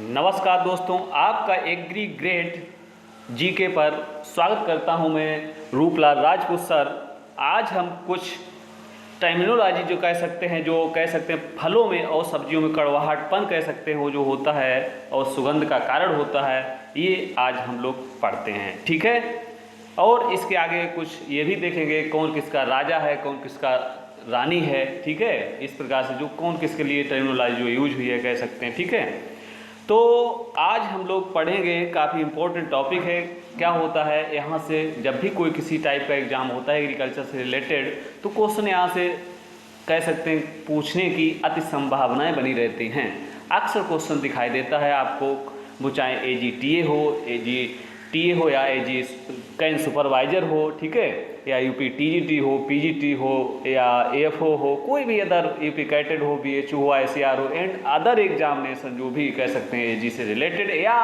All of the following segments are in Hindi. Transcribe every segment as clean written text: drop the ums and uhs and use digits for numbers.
नमस्कार दोस्तों, आपका एग्री ग्रेड जीके पर स्वागत करता हूं मैं रूपलाल राजपूत सर। आज हम कुछ टर्मिनोलॉजी जो कह सकते हैं फलों में और सब्जियों में कड़वाहटपन कह सकते हैं, वो जो होता है और सुगंध का कारण होता है, ये आज हम लोग पढ़ते हैं। ठीक है, और इसके आगे कुछ ये भी देखेंगे कौन किसका राजा है, कौन किसका रानी है। ठीक है, इस प्रकार से जो कौन किसके लिए टर्मिनोलॉजी जो यूज हुई है कह सकते हैं। ठीक है, तो आज हम लोग पढ़ेंगे, काफ़ी इम्पोर्टेंट टॉपिक है। क्या होता है, यहाँ से जब भी कोई किसी टाइप का एग्ज़ाम होता है एग्रीकल्चर से रिलेटेड, तो क्वेश्चन यहाँ से कह सकते हैं पूछने की अति संभावनाएं बनी रहती हैं। अक्सर क्वेश्चन दिखाई देता है आपको, वो चाहे AGTA हो, AGTA हो या AG कैन सुपरवाइज़र हो, ठीक है, या UP TGT हो, PGT हो या AFO हो, कोई भी अदर UP कैटेड हो, BHO हो, ICR हो एंड अदर एग्जामिनेशन जो भी कह सकते हैं AG से रिलेटेड, या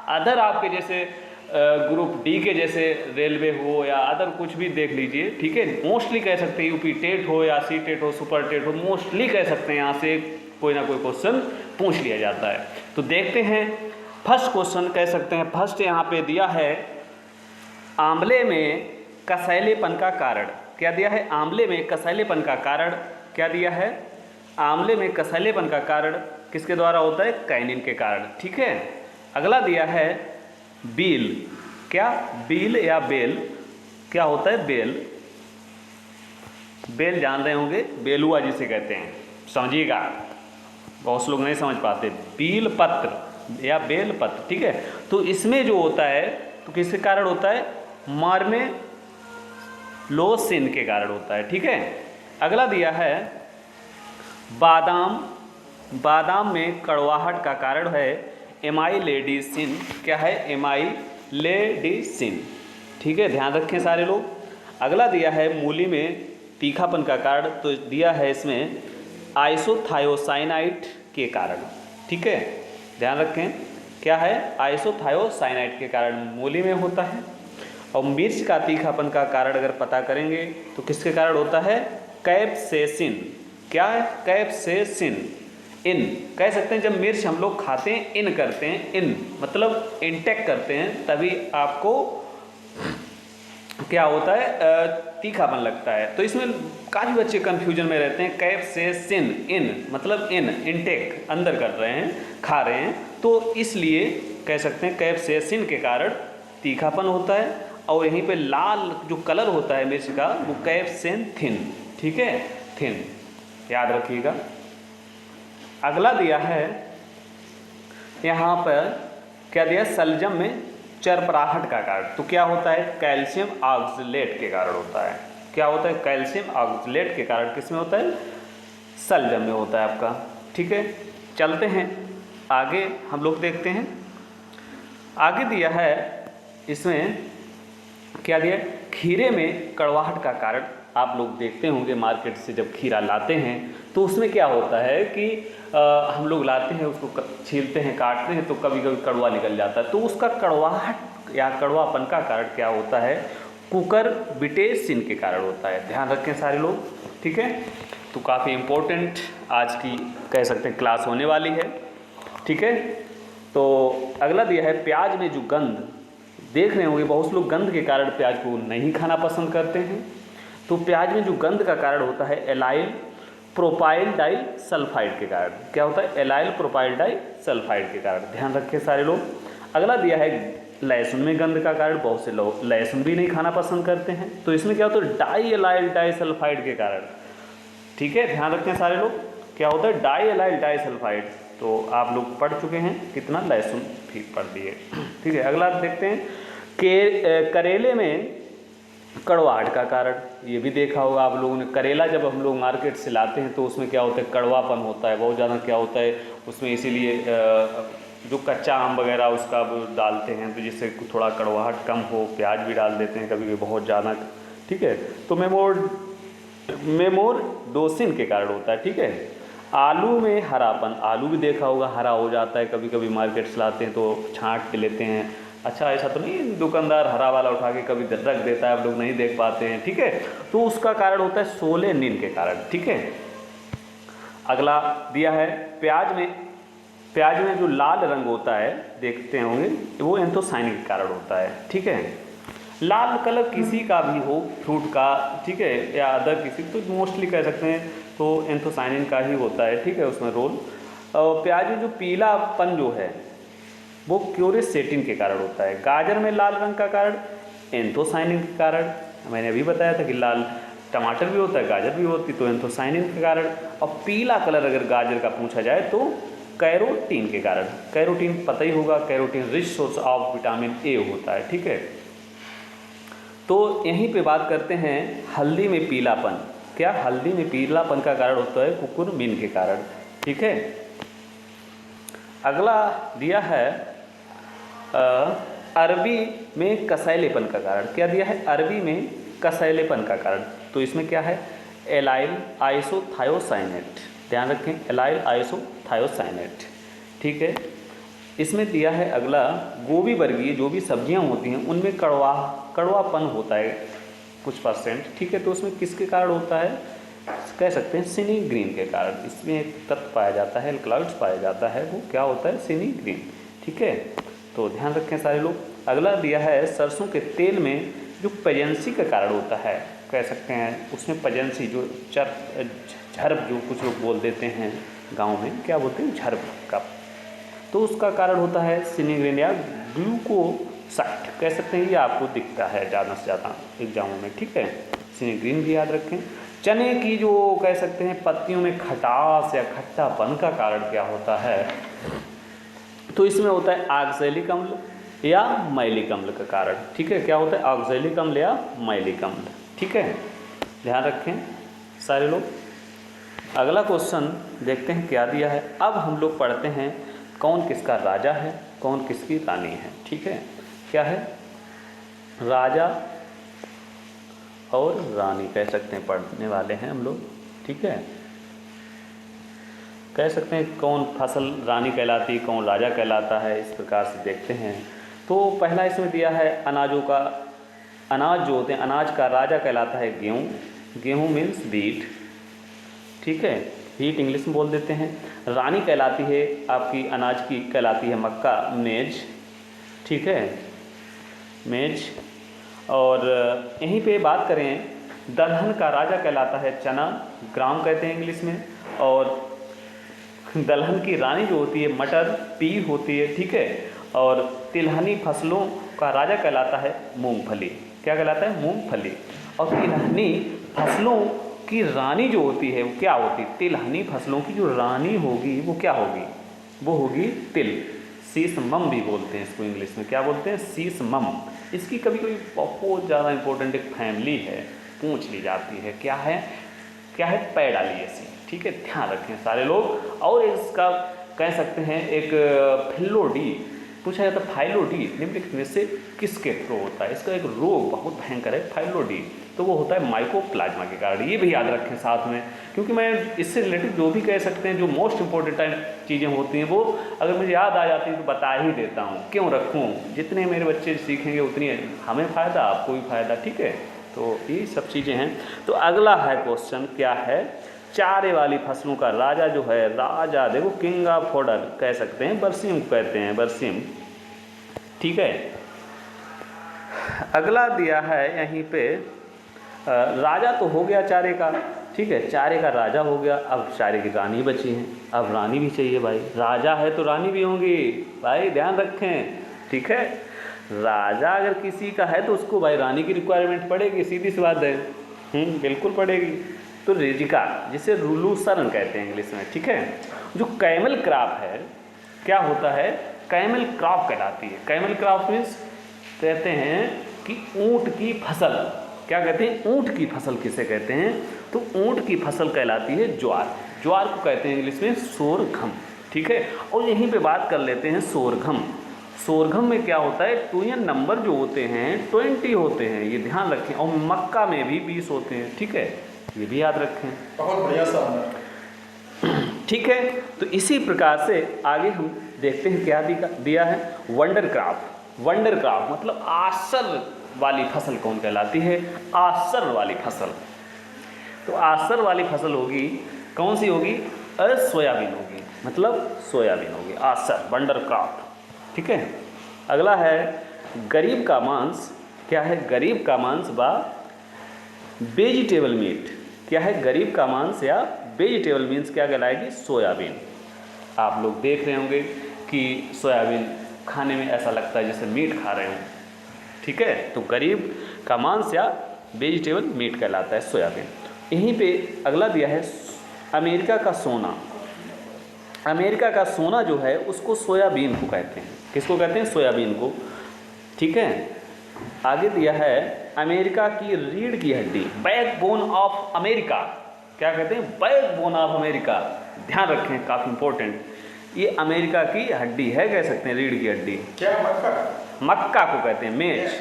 अदर आपके जैसे ग्रुप डी के जैसे रेलवे हो या अदर कुछ भी देख लीजिए। ठीक है, मोस्टली कह सकते हैं UP टेट हो या C टेट हो, सुपर टेट हो, मोस्टली कह सकते हैं यहाँ से कोई ना कोई क्वेश्चन पूछ लिया जाता है। तो देखते हैं फर्स्ट क्वेश्चन, कह सकते हैं फर्स्ट यहाँ पे दिया है, आंवले में कसैलेपन का कारण। क्या दिया है, आंवले में कसैलेपन का कारण क्या दिया है, आंवले में कसैलेपन का कारण किसके द्वारा होता है, कैनिन के कारण। ठीक है, अगला दिया है बील। क्या, बील या बेल, क्या होता है बेल, बेल जान रहे होंगे, बेलुआ जिसे कहते हैं, समझिएगा, बहुत लोग नहीं समझ पाते। बील पत्र या बेल पत्र, ठीक है, तो इसमें जो होता है तो किसके कारण होता है, मार्मे लोसिन के कारण होता है। ठीक है, अगला दिया है बादाम, बादाम में कड़वाहट का कारण है एमाइलेडिसिन। क्या है, एमाइलेडिसिन। ठीक है, ध्यान रखें सारे लोग। अगला दिया है मूली में तीखापन का कारण, तो दिया है इसमें आइसोथायोसाइनाइड के कारण। ठीक है, ध्यान रखें, क्या है, आइसोथायोसाइनाइड के कारण मूली में होता है। और मिर्च का तीखापन का कारण अगर पता करेंगे तो किसके कारण होता है, कैप्सेसिन। क्या है, कैप्सेसिन। इन कह सकते हैं, जब मिर्च हम लोग खाते हैं, इन करते हैं, इन मतलब इनटेक करते हैं, तभी आपको क्या होता है, तीखापन लगता है। तो इसमें काफ़ी बच्चे कंफ्यूजन में रहते हैं, कैप्सेसिन, इन मतलब इन, इनटेक अंदर कर रहे हैं, खा रहे हैं, तो इसलिए कह सकते हैं कैप्सेसिन के कारण तीखापन होता है। और यहीं पे लाल जो कलर होता है मिर्च का, वो कैप्सेंथिन। ठीक है, थिन, याद रखिएगा। अगला दिया है यहाँ पर, क्या दिया, सलजम में चरपराहट का कारण, तो क्या होता है, कैल्शियम ऑक्सलेट के कारण होता है। क्या होता है, कैल्शियम ऑक्सलेट के कारण किसमें होता है, सलजम में होता है आपका। ठीक है, चलते हैं आगे, हम लोग देखते हैं आगे दिया है इसमें, क्या दिया, खीरे में कड़वाहट का कारण। आप लोग देखते होंगे मार्केट से जब खीरा लाते हैं तो उसमें क्या होता है कि हम लोग लाते हैं, उसको छीलते हैं, काटते हैं, तो कभी कभी कड़वा निकल जाता है, तो उसका कड़वाहट या कड़वापन का कारण क्या होता है, कुकुरबिटेसिन के कारण होता है। ध्यान रखें सारे लोग। ठीक है, तो काफ़ी इम्पोर्टेंट आज की कह सकते हैं क्लास होने वाली है। ठीक है, तो अगला दिया है प्याज में जो गंध, देख रहे होंगे बहुत लोग गंध के कारण प्याज को नहीं खाना पसंद करते हैं। तो प्याज में जो गंध का कारण होता है एलाइल प्रोपाइल डाई सल्फाइड के कारण। क्या होता है, एलाइल प्रोपाइल डाई सल्फाइड के कारण। ध्यान रखें सारे लोग। अगला दिया है लहसुन में गंध का कारण, बहुत से लोग लहसुन भी नहीं खाना पसंद करते हैं, तो इसमें क्या होता है, डाई एलाइल डाई सल्फाइड के कारण। ठीक है, ध्यान रखें सारे लोग, क्या होता है, डाई एलाइल डाई सल्फाइड। तो आप लोग पढ़ चुके हैं, कितना लहसुन ठीक पढ़ दिए। ठीक है, अगला देखते हैं करेले में कड़वाहट का कारण। ये भी देखा होगा आप लोगों ने, करेला जब हम लोग मार्केट से लाते हैं तो उसमें क्या होता है, कड़वापन होता है बहुत ज़्यादा। क्या होता है उसमें, इसीलिए जो कच्चा आम वगैरह उसका डालते हैं तो जिससे थोड़ा कड़वाहट कम हो, प्याज भी डाल देते हैं कभी भी बहुत ज़्यादा। ठीक है, तो मेमोरडोसिन के कारण होता है। ठीक है, आलू में हरापन, आलू भी देखा होगा हरा हो जाता है, कभी कभी मार्केट से लाते हैं तो छांट के लेते हैं। अच्छा, ऐसा तो नहीं दुकानदार हरा वाला उठा के कभी रख देता है, आप लोग नहीं देख पाते हैं। ठीक है, तो उसका कारण होता है सोलेनिन के कारण। ठीक है, अगला दिया है प्याज में प्याज में जो लाल रंग होता है देखते होंगे वो एंथोसायनिन के कारण होता है, ठीक है। लाल कलर किसी का भी हो फ्रूट का, ठीक है, या अदर किसी, तो मोस्टली कह सकते हैं तो एंथोसायनिन का ही होता है, ठीक है, उसमें रोल। और प्याज में जो पीलापन जो है वो क्यूरसेटिन के कारण होता है। गाजर में लाल रंग का कारण एंथोसायनिन के कारण, मैंने अभी बताया था कि लाल टमाटर भी होता है, गाजर भी होती, तो एंथोसायनिन के कारण। और पीला कलर अगर गाजर का पूछा जाए तो कैरोटीन के कारण। कैरोटीन पता ही होगा, carotene rich source of vitamin A होता है, ठीक है। तो यहीं पे बात करते हैं हल्दी में पीलापन। क्या हल्दी में पीलापन का कारण होता है कुकुरबिन के कारण, ठीक है। अगला दिया है अरबी में कसैलेपन का कारण। क्या दिया है? अरबी में कसैलेपन का कारण। तो इसमें क्या है? एलाइल आइसोथायोसाइनेट, ध्यान रखें, एलाइल आइसोथायोसाइनेट, ठीक है। इसमें दिया है अगला, गोभी वर्गीय जो भी सब्जियां होती हैं उनमें कड़वापन होता है कुछ %, ठीक है। तो उसमें किसके कारण होता है? कह सकते हैं सिनीग्रीन के कारण। इसमें एक तत्व पाया जाता है, एल्कलॉइड्स पाया जाता है, वो क्या होता है? सिनीग्रीन, ठीक है। तो ध्यान रखें सारे लोग। अगला दिया है सरसों के तेल में जो पजेंसी का कारण होता है, कह सकते हैं उसमें पजेंसी जो झर्ब जो कुछ लोग बोल देते हैं गांव में, क्या बोलते हैं? झर्ब का, तो उसका कारण होता है सिनीग्रीन या ग्लूकोसाइड, कह सकते हैं। ये आपको दिखता है ज़्यादा से ज़्यादा एग्जामों में, ठीक है। सिनीग्रीन भी याद रखें। चने की जो कह सकते हैं पत्तियों में खटास या खट्टापन का कारण क्या होता है? तो इसमें होता है ऑक्सैलिक अम्ल या मैलिक अम्ल का कारण, ठीक है। क्या होता है? ऑक्सैलिक अम्ल या मैलिक अम्ल, ठीक है, ध्यान रखें सारे लोग। अगला क्वेश्चन देखते हैं क्या दिया है। अब हम लोग पढ़ते हैं कौन किसका राजा है, कौन किसकी रानी है, ठीक है। क्या है? राजा और रानी कह सकते हैं, पढ़ने वाले हैं हम लोग, ठीक है। कह सकते हैं कौन फसल रानी कहलाती, कौन राजा कहलाता है, इस प्रकार से देखते हैं। तो पहला इसमें दिया है अनाजों का, अनाज जो होते हैं, अनाज का राजा कहलाता है गेहूँ। गेहूँ मीन्स व्हीट, ठीक है, व्हीट इंग्लिश में बोल देते हैं। रानी कहलाती है आपकी अनाज की, कहलाती है मक्का, मेज, ठीक है, मेज। और यहीं पे बात करें, दलहन का राजा कहलाता है चना, ग्राम कहते हैं इंग्लिश में। और दलहन की रानी जो होती है मटर, पी होती है, ठीक है। और तिलहनी फसलों का राजा कहलाता है मूंगफली। क्या कहलाता है? मूंगफली। और तिलहनी फसलों की रानी जो होती है वो क्या होती है? तिलहनी फसलों की जो रानी होगी वो क्या होगी? वो होगी तिल। सीसमम भी बोलते हैं इसको इंग्लिश में, क्या बोलते हैं? सीसमम। इसकी कभी कभी बहुत ज़्यादा इंपॉर्टेंट एक फैमिली है, पूछ ली जाती है, क्या है? क्या है? पैडालिएसी, ठीक है, ध्यान रखें सारे लोग। और इसका कह सकते हैं एक फिलोडी पूछा जाता है, फाइलोडी निम्नलिखित में से किसके थ्रू होता है? इसका एक रोग बहुत भयंकर है फाइलोडी, तो वो होता है माइकोप्लाज्मा के कारण। ये भी याद रखें साथ में, क्योंकि मैं इससे रिलेटेड जो भी कह सकते हैं जो मोस्ट इंपॉर्टेंट चीज़ें होती हैं वो अगर मुझे याद आ जाती है तो बता ही देता हूँ। क्यों रखूँ? जितने मेरे बच्चे सीखेंगे उतनी हमें फ़ायदा, आपको भी फ़ायदा, ठीक है। तो ये सब चीज़ें हैं। तो अगला है क्वेश्चन, क्या है? चारे वाली फसलों का राजा जो है, राजा देखो किंग ऑफ फॉडर कह सकते हैं, बरसीम कहते हैं, बरसीम, ठीक है। अगला दिया है यहीं पे, राजा तो हो गया चारे का, ठीक है, चारे का राजा हो गया। अब चारे की रानी बची हैं, अब रानी भी चाहिए भाई। राजा है तो रानी भी होंगी भाई, ध्यान रखें, ठीक है। राजा अगर किसी का है तो उसको भाई रानी की रिक्वायरमेंट पड़ेगी, सीधी सी बात है, बिल्कुल पड़ेगी। तो रेजिका, जिसे रूलूसर्न कहते हैं इंग्लिश में, ठीक है। जो कैमल क्रॉप है, क्या होता है? कैमल क्रॉप कहलाती है। कैमल क्रॉप मीन्स कहते हैं कि ऊँट की फसल। क्या कहते हैं? ऊँट की फसल किसे कहते हैं? तो ऊँट की फसल कहलाती है ज्वार। ज्वार को कहते हैं इंग्लिश में सोरघम, ठीक है। और यहीं पे बात कर लेते हैं सोरघम। सोरघम में क्या होता है? 2n नंबर जो होते हैं 20 होते हैं, ये ध्यान रखें। और मक्का में भी 20 होते हैं, ठीक है, ये भी याद रखें। बहुत बढ़िया सा, ठीक है। तो इसी प्रकार से आगे हम देखते हैं क्या दिया है। Wonder crop. वंडर क्रॉप मतलब आश्चर्य वाली फसल कौन कहलाती है? आश्चर्य वाली फसल। तो आश्चर्य वाली फसल होगी, कौन सी होगी? सोयाबीन होगी। मतलब सोयाबीन होगी, आसर, बंडर क्रॉप, ठीक है। अगला है गरीब का मांस, क्या है, गरीब का मांस व वेजिटेबल मीट, क्या है, गरीब का मांस या वेजिटेबल मीन्स क्या कहलाएगी, सोयाबीन। आप लोग देख रहे होंगे कि सोयाबीन खाने में ऐसा लगता है जैसे मीट खा रहे हो, ठीक है। तो गरीब का मांस या वेजिटेबल मीट कहलाता है सोयाबीन। यहीं पे अगला दिया है अमेरिका का सोना। अमेरिका का सोना जो है उसको सोयाबीन को कहते हैं। किसको कहते हैं, सोयाबीन को, ठीक है। आगे दिया है अमेरिका की रीढ़ की हड्डी, बैकबोन ऑफ अमेरिका, क्या कहते हैं, बैकबोन ऑफ अमेरिका। ध्यान रखें, काफ़ी इंपॉर्टेंट, ये अमेरिका की हड्डी है, कह सकते हैं, रीढ़ की हड्डी। क्या मक्का? मक्का को कहते हैं, मेज,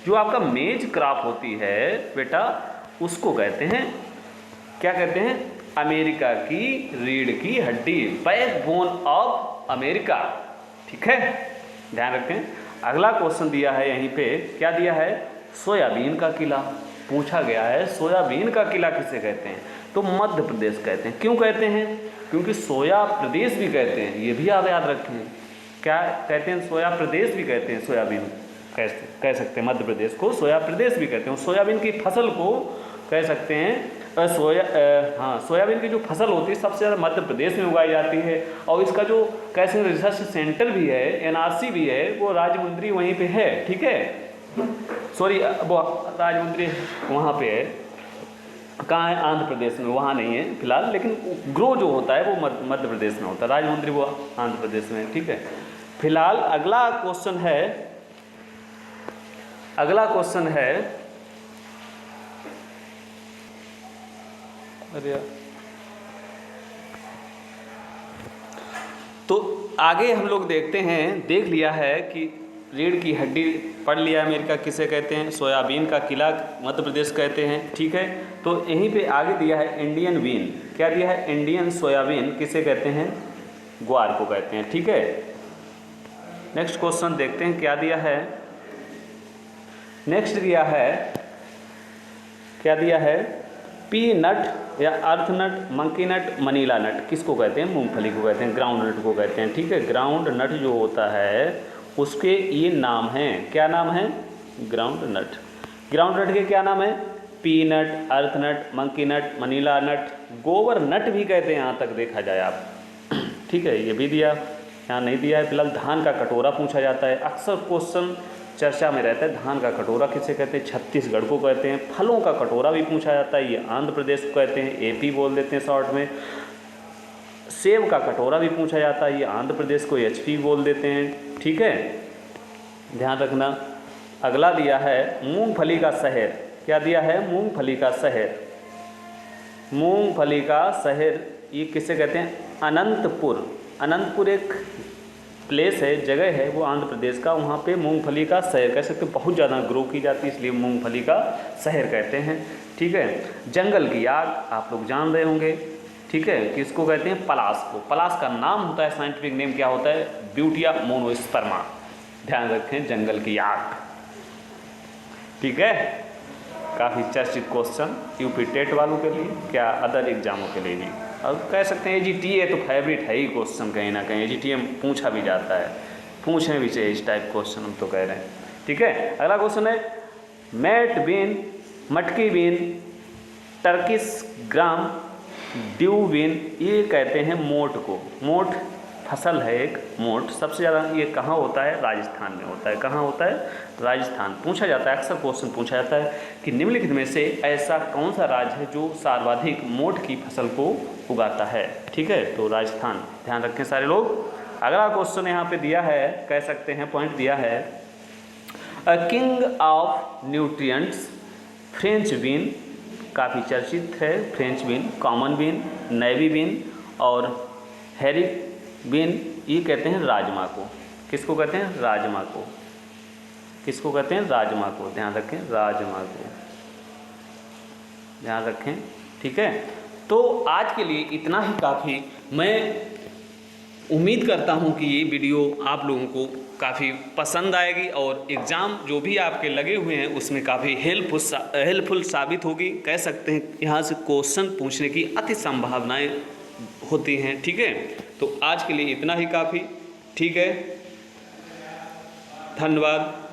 जो आपका मेज क्रॉप होती है बेटा, उसको कहते हैं, क्या कहते हैं, अमेरिका की रीढ़ की हड्डी, बैकबोन ऑफ अमेरिका, ठीक है, ध्यान रखें। अगला क्वेश्चन दिया है यहीं पे, क्या दिया है, सोयाबीन का किला पूछा गया है। सोयाबीन का किला किसे कहते हैं, तो मध्य प्रदेश कहते हैं। क्यों कहते हैं, क्योंकि सोया प्रदेश भी कहते हैं, ये भी आप याद रखें, क्या कहते हैं, सोया प्रदेश भी कहते हैं, सोयाबीन कह सकते हैं, मध्य प्रदेश को सोया प्रदेश भी कहते हैं। सोयाबीन की फसल को कह सकते हैं सोयाबीन की जो फसल होती है सबसे ज़्यादा मध्य प्रदेश में उगाई जाती है, और इसका जो कैसे रिसर्च सेंटर भी है, एनआरसी भी है, वो राजमुंद्री वहीं पे है, ठीक है, सॉरी वो राजमुंद्री वहाँ पे है, कहाँ है, आंध्र प्रदेश में, वहाँ नहीं है फिलहाल, लेकिन ग्रो जो होता है वो मध्य प्रदेश में होता है, राजमुंद्री वो आंध्र प्रदेश में, ठीक है। फिलहाल अगला क्वेश्चन है, अरे तो आगे हम लोग देखते हैं, देख लिया है कि रीढ़ की हड्डी पढ़ लिया, अमेरिका किसे कहते हैं, सोयाबीन का किला मध्य प्रदेश कहते हैं, ठीक है। तो यहीं पे आगे दिया है इंडियन बीन, क्या दिया है, इंडियन सोयाबीन किसे कहते हैं, ग्वार को कहते हैं, ठीक है। नेक्स्ट क्वेश्चन देखते हैं क्या दिया है। नेक्स्ट दिया है, क्या दिया है, पी नट या अर्थ नट, मंकी नट, मनीला नट किसको कहते हैं, मूंगफली को कहते हैं, ग्राउंड नट को कहते हैं, ठीक है। ग्राउंड नट जो होता है उसके ये नाम हैं, क्या नाम है, ग्राउंड नट। ग्राउंड नट के क्या नाम है, पी नट, अर्थ नट, मंकी नट, मनीला नट, गोबर नट भी कहते हैं, यहाँ तक देखा जाए आप, ठीक है। ये भी दिया, यहाँ नहीं दिया है फिलहाल। धान का कटोरा पूछा जाता है, अक्सर क्वेश्चन चर्चा में रहता है, धान का कटोरा किसे कहते हैं, छत्तीसगढ़ को कहते हैं। फलों का कटोरा भी पूछा जाता है, ये आंध्र प्रदेश को कहते हैं, एपी बोल देते हैं शॉर्ट में। सेब का कटोरा भी पूछा जाता है, ये आंध्र प्रदेश को एचपी बोल देते हैं, ठीक है, ध्यान रखना। अगला दिया है मूंगफली का शहर, क्या दिया है, मूंगफली का शहर। मूंगफली का शहर ये किसे कहते हैं, अनंतपुर। अनंतपुर एक प्लेस है, जगह है, वो आंध्र प्रदेश का, वहाँ पे मूंगफली का शहर कह सकते हैं, बहुत ज़्यादा ग्रो की जाती है, इसलिए मूंगफली का शहर कहते हैं, ठीक है। जंगल की आग आप लोग जान रहे होंगे, ठीक है, किसको कहते हैं, पलाश को। पलाश का नाम होता है, साइंटिफिक नेम क्या होता है, ब्यूटिया मोनोस्पर्मा, ध्यान रखें, जंगल की आग, ठीक है। काफ़ी चर्चित क्वेश्चन यूपी टेट वालों के लिए, क्या अदर एग्जामों के लिए भी, और कह सकते हैं एजीटीए तो फेवरेट है ही क्वेश्चन, कहीं ना कहीं एजीटीए में पूछा भी जाता है, पूछने भी चाहिए इस टाइप क्वेश्चन, हम तो कह रहे हैं, ठीक है। अगला क्वेश्चन है mat bean, matki bean, Turkish gram, dew bean, ये कहते हैं मोट को। मोट फसल है एक, मोट सबसे ज़्यादा ये कहाँ होता है, राजस्थान में होता है। कहाँ होता है, राजस्थान। पूछा जाता है, अक्सर क्वेश्चन पूछा जाता है कि निम्नलिखित में से ऐसा कौन सा राज्य है जो सर्वाधिक मोट की फसल को उगाता है, ठीक है, तो राजस्थान, ध्यान रखें सारे लोग। अगला क्वेश्चन यहाँ पे दिया है, कह सकते हैं पॉइंट दिया है, a king of nutrients, French bean, काफ़ी चर्चित है French bean, common bean, navy bean और हैरी बीन, ये कहते हैं राजमा को। किसको कहते हैं, राजमा को। किसको कहते हैं, राजमा को, ध्यान रखें, राजमा को ध्यान रखें, ठीक है। तो आज के लिए इतना ही काफ़ी। मैं उम्मीद करता हूँ कि ये वीडियो आप लोगों को काफ़ी पसंद आएगी और एग्ज़ाम जो भी आपके लगे हुए हैं उसमें काफ़ी हेल्पफुल साबित होगी। कह सकते हैं यहाँ से क्वेश्चन पूछने की अति संभावनाएं होती हैं, ठीक है। तो आज के लिए इतना ही काफ़ी। ठीक है, धन्यवाद।